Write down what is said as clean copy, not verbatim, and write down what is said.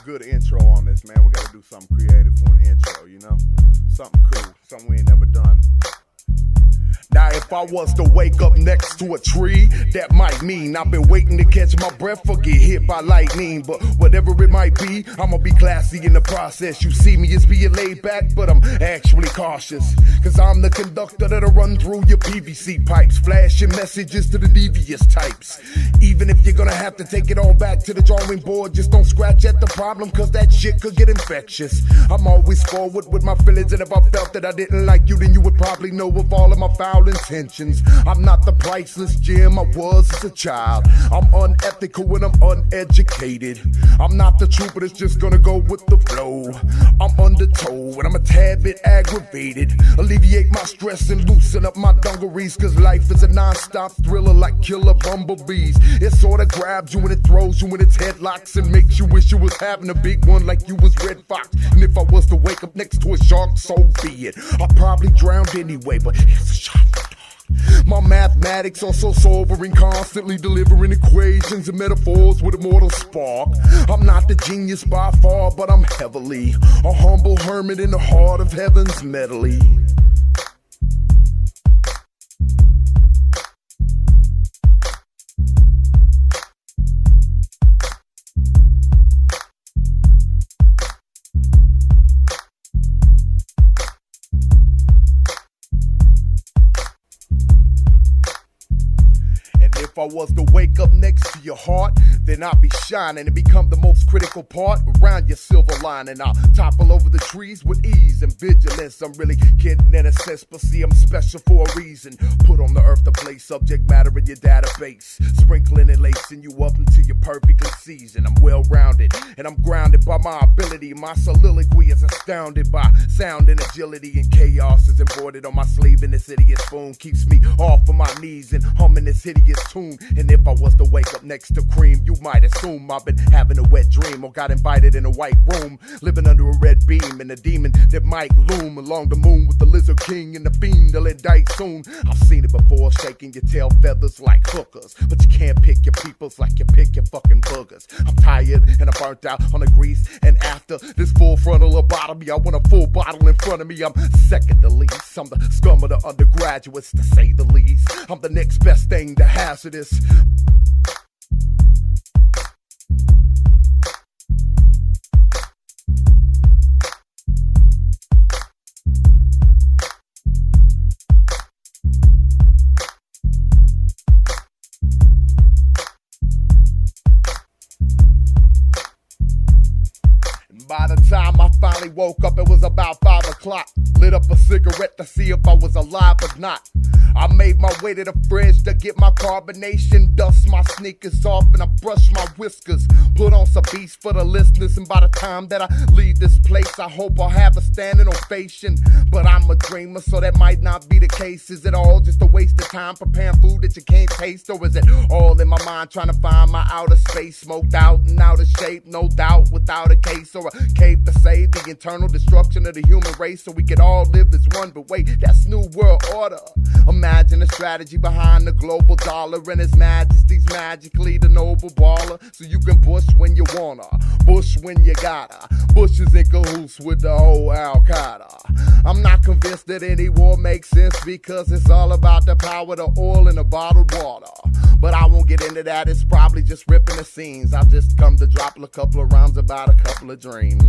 good intro on this, man. We gotta do something creative for an intro, you know? Something cool, something we ain't never done. Now if I was to wake up next to a tree, that might mean I've been waiting to catch my breath or get hit by lightning. But whatever it might be, I'ma be classy in the process. You see me as being laid back, but I'm actually cautious. Cause I'm the conductor that'll run through your PVC pipes, flashing messages to the devious types. Even if you're gonna have to take it all back to the drawing board, just don't scratch at the problem, cause that shit could get infectious. I'm always forward with my feelings, and if I felt that I didn't like you, then you would probably know of all of my foul intentions. I'm not the priceless gem I was as a child. I'm unethical and I'm uneducated. I'm not the truth, but it's just gonna go with the flow. I'm undertow and I'm a tad bit aggravated. Alleviate my stress and loosen up my dungarees, cause life is a non-stop thriller like killer bumblebees. It sorta grabs you and it throws you in its headlocks and makes you wish you was having a big one like you was Red Fox. And if I was to wake up next to a shark, so be it. I'd probably drown anyway, but it's a shot. My mathematics are so sobering, constantly delivering equations and metaphors with a mortal spark. I'm not the genius by far, but I'm heavily a humble hermit in the heart of heaven's medley. If I was to wake up next to your heart, then I'll be shining and become the most critical part around your silver lining. I'll topple over the trees with ease and vigilance. I'm really kidding in a sense, but see, I'm special for a reason. Put on the earth to play subject matter in your database, sprinkling and lacing you up until you're perfectly seasoned. I'm well-rounded and I'm grounded by my ability. My soliloquy is astounded by sound and agility, and chaos is embroidered on my sleeve, and this hideous spoon keeps me off of my knees and humming this hideous tune. And if I was to wake up next to cream, you might assume I've been having a wet dream or got invited in a white room, living under a red beam, and a demon that might loom along the moon with the lizard king and the fiend they'll indict soon. I've seen it before, shaking your tail feathers like hookers, but you can't pick your peoples like you pick your fucking boogers. I'm tired and I'm burnt out on the grease, and after this full frontal lobotomy, I want a full bottle in front of me. I'm second to least, I'm the scum of the undergraduates, to say the least. I'm the next best thing to hazardous. By the time I finally woke up, it was about 5 o'clock. Lit up a cigarette to see if I was alive or not. I made my way to the fridge to get my carbonation, dust my sneakers off, and I brush my whiskers. Put on some beats for the listeners, and by the time that I leave this place, I hope I'll have a standing ovation. But I'm a dreamer, so that might not be the case. Is it all just a waste of time preparing food that you can't taste? Or is it all in my mind trying to find my outer space, smoked out and out of shape, no doubt, without a case or a cape to save the internal destruction of the human race, so we could all live as one? But wait, that's New World Order. Imagine the strategy behind the global dollar and His Majesty's magically the noble baller. So you can bush when you wanna, bush when you gotta. Bush is in cahoots with the whole Al-Qaeda. I'm not convinced that any war makes sense, because it's all about the power, the oil, and the bottled water. But I won't get into that, it's probably just ripping the scenes. I've just come to drop a couple of rounds about a couple of dreams.